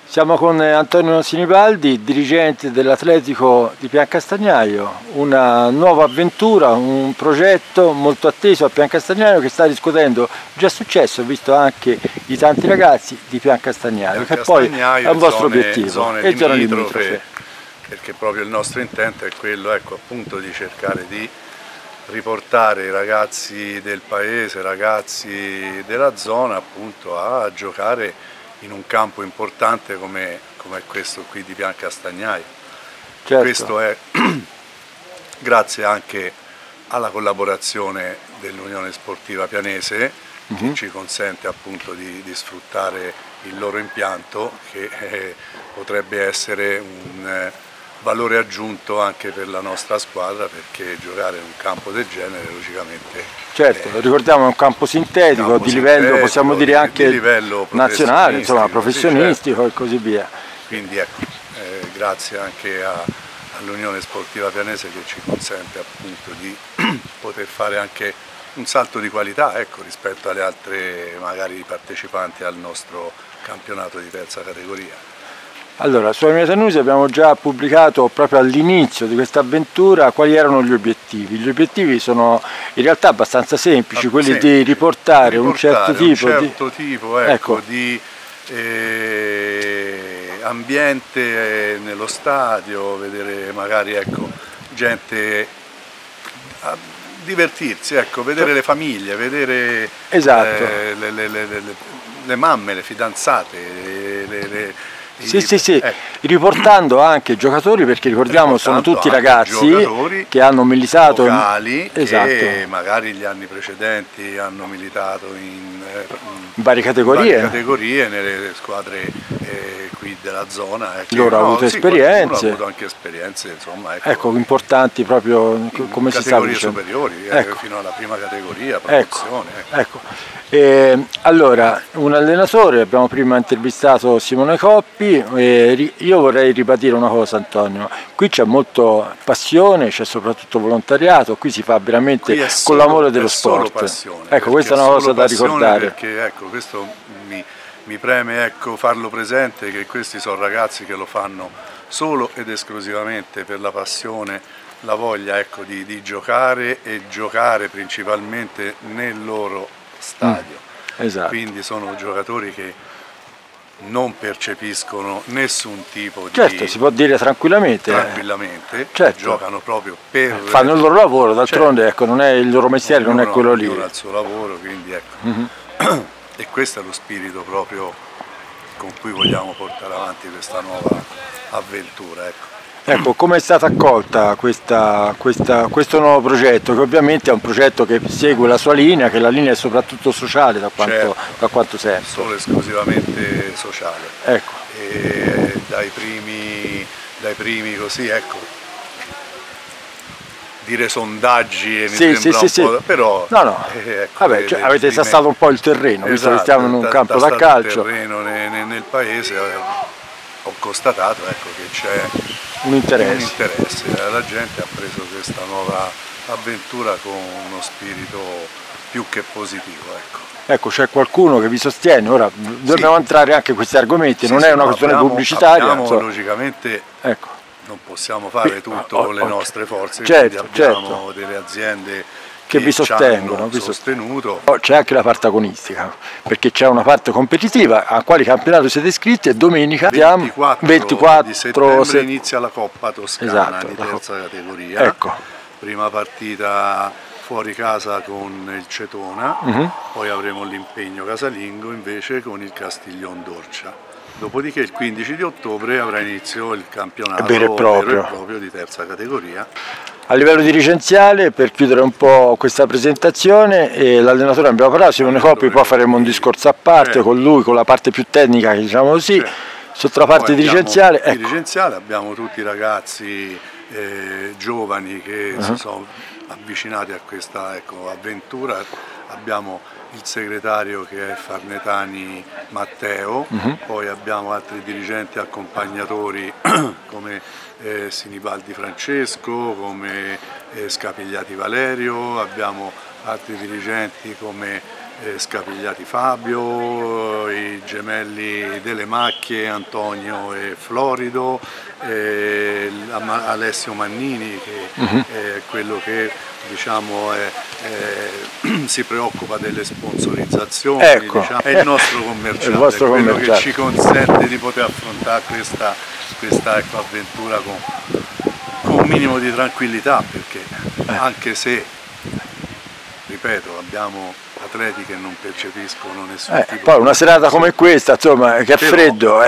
Siamo con Antonio Sinibaldi, dirigente dell'Atletico di Piancastagnaio, una nuova avventura, un progetto molto atteso a Piancastagnaio che sta riscuotendo già successo, visto anche i tanti ragazzi di Piancastagnaio, che poi è un vostro obiettivo. Zone limitrofe, perché proprio il nostro intento è quello, ecco, appunto, di cercare di riportare i ragazzi del paese, ragazzi della zona, appunto, a giocare in un campo importante come questo qui di Piancastagnaio. Certo. Questo è grazie anche alla collaborazione dell'Unione Sportiva Pianese, che ci consente appunto di sfruttare il loro impianto, che potrebbe essere un valore aggiunto anche per la nostra squadra, perché giocare in un campo del genere logicamente... Certo, ricordiamo è un campo sintetico, di livello, possiamo dire anche livello nazionale, insomma, professionistico, sì, certo. E così via. Quindi ecco, grazie anche all'Unione Sportiva Pianese che ci consente appunto di poter fare anche un salto di qualità, ecco, rispetto alle altre magari partecipanti al nostro campionato di terza categoria. Allora, su Amiata News abbiamo già pubblicato proprio all'inizio di questa avventura quali erano gli obiettivi. Gli obiettivi sono in realtà abbastanza semplici, quelli di riportare un certo tipo di ambiente nello stadio, vedere magari, ecco, gente divertirsi, ecco, vedere le famiglie, vedere le mamme, le fidanzate, Sì, riportando anche giocatori, perché ricordiamo sono tutti ragazzi che hanno militato locali, che magari gli anni precedenti hanno militato in varie categorie, nelle squadre qui della zona. Loro hanno avuto esperienze. Hanno avuto anche esperienze, insomma, ecco, importanti proprio come si sta dicendo. Categorie superiori, fino alla prima categoria, promozione. Allora, un allenatore, abbiamo prima intervistato Simone Coppi, io vorrei ribadire una cosa, Antonio, qui c'è molto passione, c'è soprattutto volontariato, qui si fa veramente con l'amore dello sport. Passione, ecco, questa è una cosa da ricordare. Perché ecco, questo mi preme, ecco, farlo presente, che questi sono ragazzi che lo fanno solo ed esclusivamente per la passione, la voglia, ecco, di giocare, e giocare principalmente nel loro stadio. Esatto. Quindi sono giocatori che non percepiscono nessun tipo di... Certo, si può dire tranquillamente. Certo. Giocano proprio per... fanno il loro lavoro, d'altronde, ecco, non è il loro mestiere, non è quello lì. Ognuno ha il suo lavoro, quindi ecco. E questo è lo spirito proprio con cui vogliamo portare avanti questa nuova avventura, ecco. Ecco, come è stata accolta questo nuovo progetto, che ovviamente è un progetto che segue la sua linea, che la linea è soprattutto sociale, da quanto sento. Solo esclusivamente sociale. Ecco. E dai primi così, ecco, dire sondaggi mi sembra un po', però... Ecco, vabbè, avete tassato un po' il terreno, visto che stiamo in un campo da calcio. Il terreno nel paese, ho constatato, ecco, che c'è un interesse, la gente ha preso questa nuova avventura con uno spirito più che positivo, ecco. Ecco, c'è qualcuno che vi sostiene, ora dobbiamo entrare anche in questi argomenti, non è una questione pubblicitaria. Logicamente, ecco, non possiamo fare tutto con le nostre forze, abbiamo delle aziende che vi sostengono, sostenuto. C'è anche la parte agonistica, perché c'è una parte competitiva a quale campionato siete iscritti, e domenica 24 di settembre inizia la Coppa Toscana di terza categoria. Ecco. Prima partita fuori casa con il Cetona, poi avremo l'impegno casalingo invece con il Castiglion d'Orcia. Dopodiché il 15 di ottobre avrà inizio il campionato vero e proprio di terza categoria. A livello dirigenziale, per chiudere un po' questa presentazione, l'allenatore abbiamo parlato, Simone Coppi, poi faremo un discorso a parte con lui, con la parte più tecnica, diciamo così, sotto la parte dirigenziale. Dirigenziale abbiamo tutti i ragazzi giovani che si sono avvicinati a questa, ecco, avventura. Abbiamo il segretario che è Farnetani Matteo, poi abbiamo altri dirigenti accompagnatori come Sinibaldi Francesco, come Scapigliati Valerio, abbiamo altri dirigenti come Scapigliati Fabio, i gemelli delle Macchie, Antonio e Florido, Alessio Mannini, che è quello che diciamo si preoccupa delle sponsorizzazioni, ecco, diciamo, è il nostro commerciale, è quello che ci consente di poter affrontare questa avventura con un minimo di tranquillità, perché anche se, ripeto, abbiamo atleti che non percepiscono nessun tipo poi di una serata come questa, insomma, che è freddo,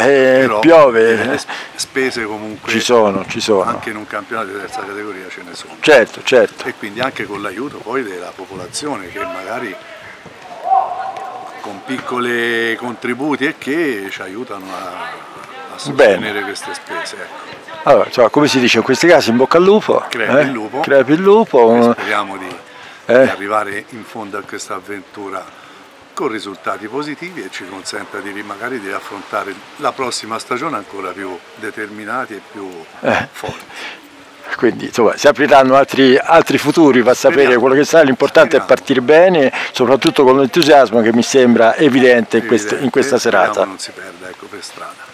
piove, le spese comunque ci sono. Anche in un campionato di terza categoria ce ne sono. Certo. E quindi anche con l'aiuto poi della popolazione, che magari con piccoli contributi e che ci aiutano a sostenere queste spese. Ecco. Allora, insomma, come si dice in questi casi, in bocca al lupo. Crepi il lupo. Speriamo di arrivare in fondo a questa avventura con risultati positivi e ci consenta magari di affrontare la prossima stagione ancora più determinati e più forti. Quindi insomma si apriranno altri futuri, va a sapere quello che sarà, l'importante è partire bene, soprattutto con l'entusiasmo che mi sembra evidente in questa serata. Non si perda, ecco, per strada.